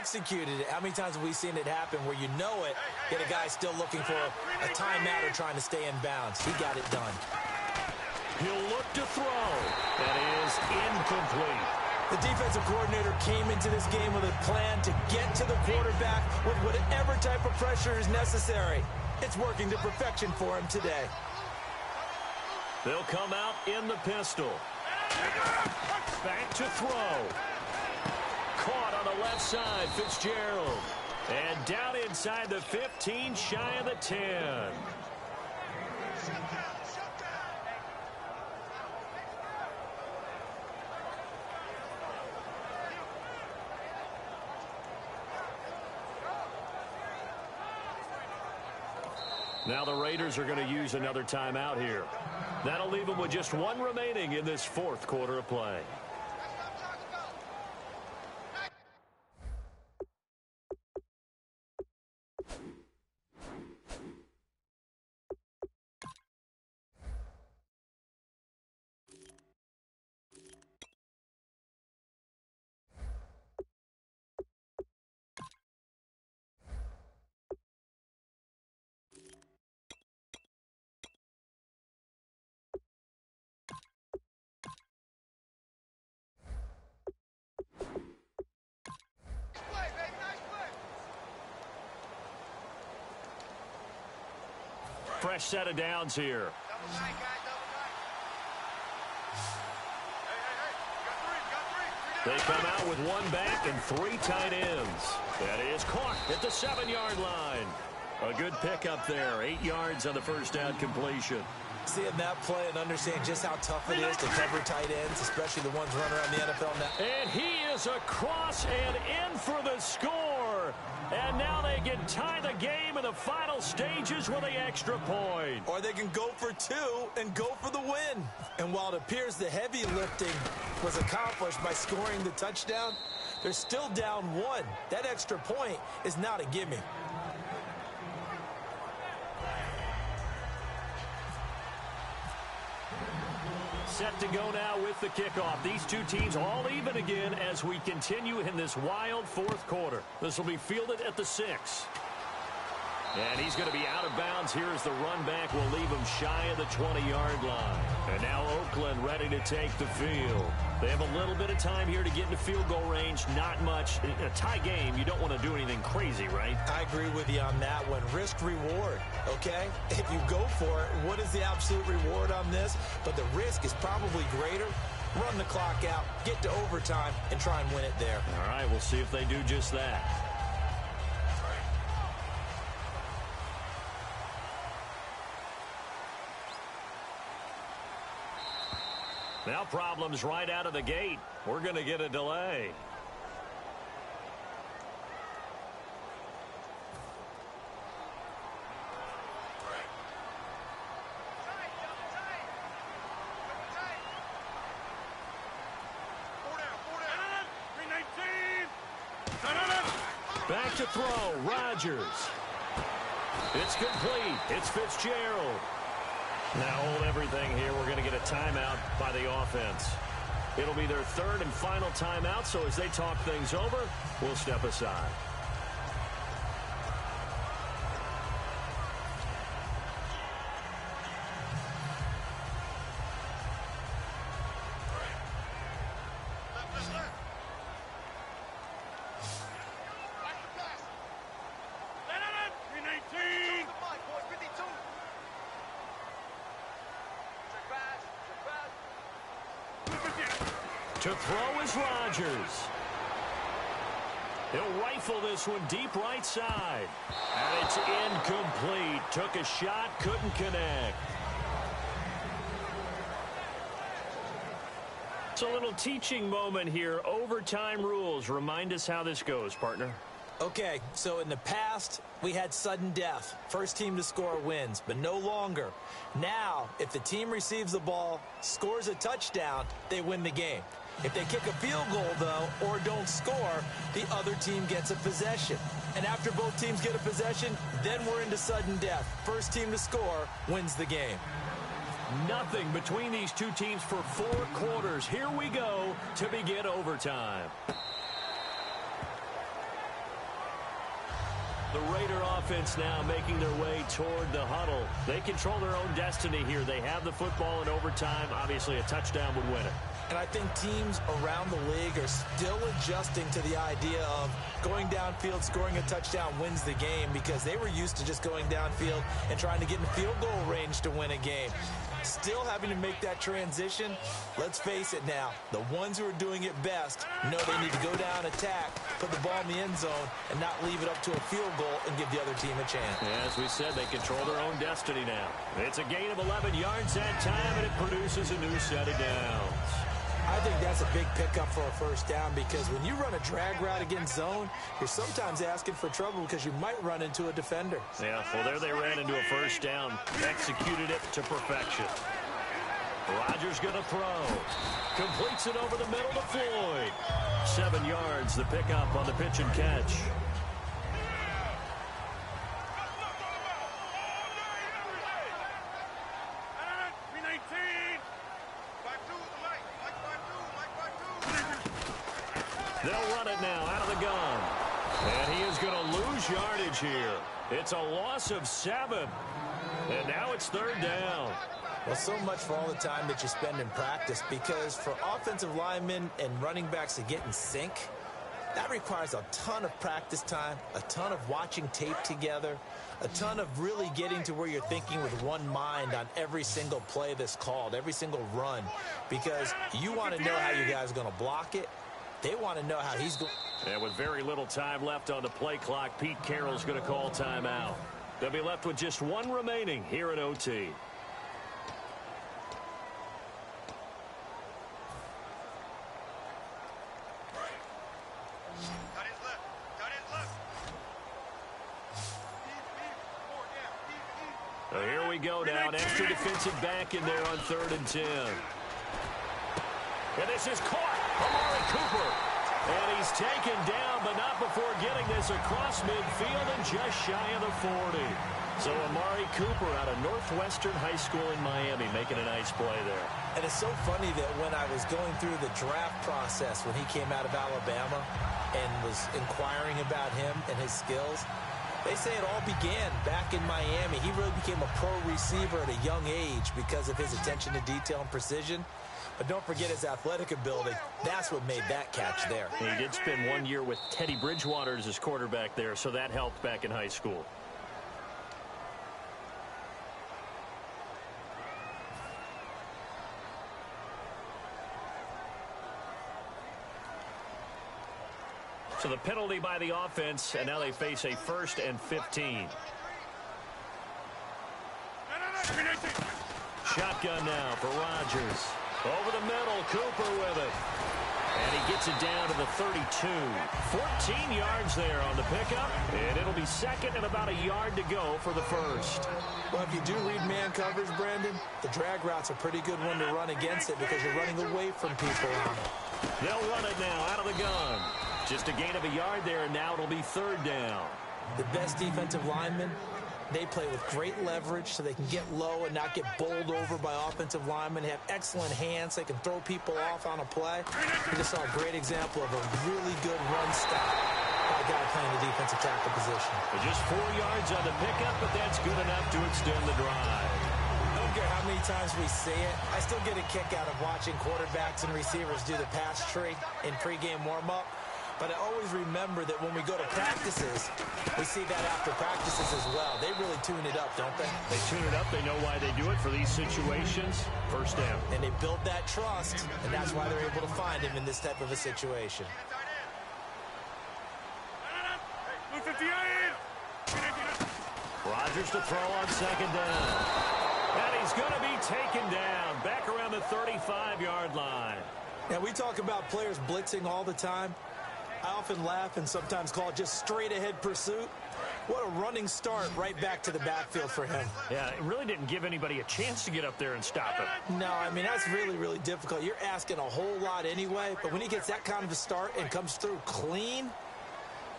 executed it. How many times have we seen it happen where you know it, yet a guy's still looking for a timeout or trying to stay in bounds? He got it done. He'll look to throw. That is incomplete. The defensive coordinator came into this game with a plan to get to the quarterback with whatever type of pressure is necessary. It's working to perfection for him today. They'll come out in the pistol. Back to throw. Caught on the left side, Fitzgerald. And down inside the 15, shy of the 10. Now the Raiders are going to use another timeout here. That'll leave them with just one remaining in this fourth quarter of play. Fresh set of downs here. They come out with one back and three tight ends. That is caught at the 7-yard line. A good pickup there. 8 yards on the first down completion. Seeing that play and understand just how tough it is to cover tight ends, especially the ones running around the NFL now. And he is across and in for the score. And now they can tie the game in the final stages with the extra point. Or they can go for two and go for the win. And while it appears the heavy lifting was accomplished by scoring the touchdown, they're still down one. That extra point is not a gimme. Set to go now with the kickoff. These two teams all even again as we continue in this wild fourth quarter. This will be fielded at the 6. And he's going to be out of bounds here as the run back will leave him shy of the 20-yard line. And now Oakland ready to take the field. They have a little bit of time here to get into field goal range. Not much. In a tie game, you don't want to do anything crazy, right? I agree with you on that one. Risk-reward, okay? If you go for it, what is the absolute reward on this? But the risk is probably greater. Run the clock out, get to overtime, and try and win it there. All right, we'll see if they do just that. Now problems right out of the gate. We're going to get a delay. Back to throw, Rodgers. It's complete. It's Fitzgerald. Now hold everything here. We're going to get a timeout by the offense. It'll be their third and final timeout, so as they talk things over, we'll step aside. To throw is Rodgers. He'll rifle this one deep right side. And it's incomplete. Took a shot, couldn't connect. It's a little teaching moment here. Overtime rules. Remind us how this goes, partner. Okay, so in the past, we had sudden death. First team to score wins, but no longer. Now, if the team receives the ball, scores a touchdown, they win the game. If they kick a field goal, though, or don't score, the other team gets a possession. And after both teams get a possession, then we're into sudden death. First team to score wins the game. Nothing between these two teams for 4 quarters. Here we go to begin overtime. The Raider offense now making their way toward the huddle. They control their own destiny here. They have the football in overtime. Obviously, a touchdown would win it. And I think teams around the league are still adjusting to the idea of going downfield, scoring a touchdown wins the game, because they were used to just going downfield and trying to get in field goal range to win a game. Still having to make that transition. Let's face it now, the ones who are doing it best know they need to go down, attack, put the ball in the end zone, and not leave it up to a field goal and give the other team a chance. Yeah, as we said, they control their own destiny now. It's a gain of 11 yards that time, and it produces a new set of downs. I think that's a big pickup for a first down, because when you run a drag route against zone, you're sometimes asking for trouble because you might run into a defender. Yeah, well, there they ran into a first down. Executed it to perfection. Rodgers going to throw. Completes it over the middle to Floyd. 7 yards, the pickup on the pitch and catch. They'll run it now out of the gun. And he is going to lose yardage here. It's a loss of 7. And now it's 3rd down. Well, so much for all the time that you spend in practice, because for offensive linemen and running backs to get in sync, that requires a ton of practice time, a ton of watching tape together, a ton of really getting to where you're thinking with one mind on every single play that's called, every single run, because you want to know how you guys are going to block it. They want to know how he's going. And with very little time left on the play clock, Pete Carroll's going to call timeout. They'll be left with just 1 remaining here at OT. So here we go now. An extra defensive back in there on 3rd and 10. And this is caught. Amari Cooper. And he's taken down, but not before getting this across midfield and just shy of the 40. So Amari Cooper out of Northwestern High School in Miami making a nice play there. And it's so funny that when I was going through the draft process when he came out of Alabama and was inquiring about him and his skills, they say it all began back in Miami. He really became a pro receiver at a young age because of his attention to detail and precision. But don't forget his athletic ability. That's what made that catch there. He did spend 1 year with Teddy Bridgewater as his quarterback there, so that helped back in high school. So the penalty by the offense, and now they face a 1st and 15. Shotgun now for Rodgers. Over the middle, Cooper with it. And he gets it down to the 32. 14 yards there on the pickup. And it'll be 2nd and about a yard to go for the 1st. Well, if you do read man coverage, Brandon, the drag route's a pretty good one to run against it because you're running away from people on it. They'll run it now out of the gun. Just a gain of a yard there, and now it'll be 3rd down. The best defensive linemen, they play with great leverage so they can get low and not get bowled over by offensive linemen. They have excellent hands. They can throw people off on a play. We just saw a great example of a really good run stop by a guy playing the defensive tackle position. Just 4 yards on the pickup, but that's good enough to extend the drive. I don't care how many times we see it. I still get a kick out of watching quarterbacks and receivers do the pass tree in pregame warm-up. But I always remember that when we go to practices, we see that after practices as well. They really tune it up, don't they? They tune it up. They know why they do it for these situations. 1st down. And they build that trust, and that's why they're able to find him in this type of a situation. Rodgers to throw on 2nd down. And he's going to be taken down back around the 35-yard line. Now, we talk about players blitzing all the time. I often laugh and sometimes call it just straight-ahead pursuit. What a running start right back to the backfield for him. Yeah, it really didn't give anybody a chance to get up there and stop him. No, I mean, that's really, really difficult. You're asking a whole lot anyway, but when he gets that kind of a start and comes through clean,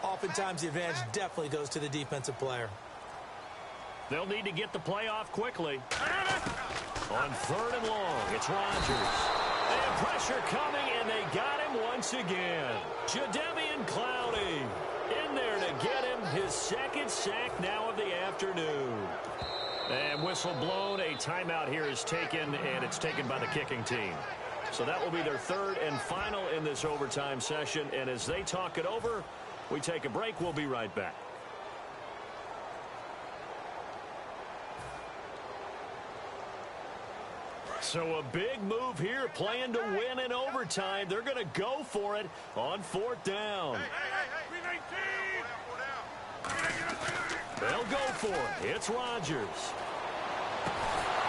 oftentimes the advantage definitely goes to the defensive player. They'll need to get the play off quickly. On 3rd and long, it's Rodgers. And pressure coming, and they got him once again. Jadeveon Clowney in there to get him his second sack now of the afternoon. And whistle blown. A timeout here is taken, and it's taken by the kicking team. So that will be their third and final in this overtime session. And as they talk it over, we take a break. We'll be right back. So a big move here, playing to win in overtime. They're going to go for it on fourth down. They'll go for it. It's Rodgers.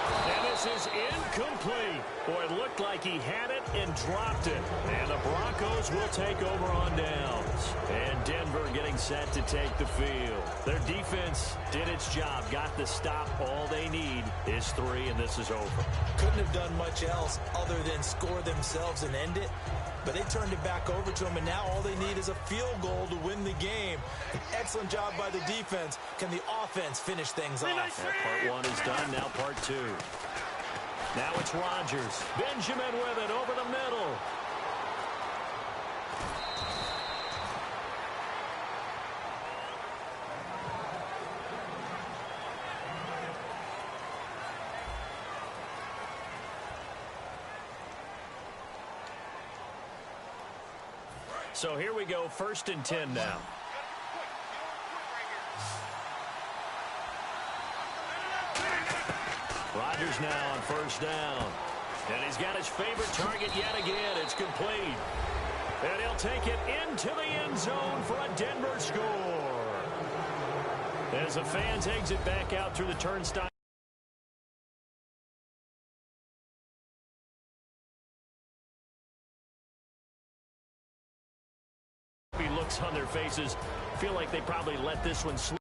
And this is incomplete. Boy, it looked like he had it and dropped it. And the Broncos will take over on downs. And Denver getting set to take the field. Their defense did its job, got the stop. All they need is 3, and this is over. Couldn't have done much else other than score themselves and end it. But they turned it back over to them, and now all they need is a field goal to win the game. An excellent job by the defense. Can the offense finish things off? That part 1 is done. Now part 2. Now it's Rodgers. Benjamin with it over the middle. So here we go, 1st and 10 now. Rodgers now on 1st down. And he's got his favorite target yet again. It's complete. And he'll take it into the end zone for a Denver score. As the fans exit back out through the turnstile. Looks on their faces. Feel like they probably let this one slip.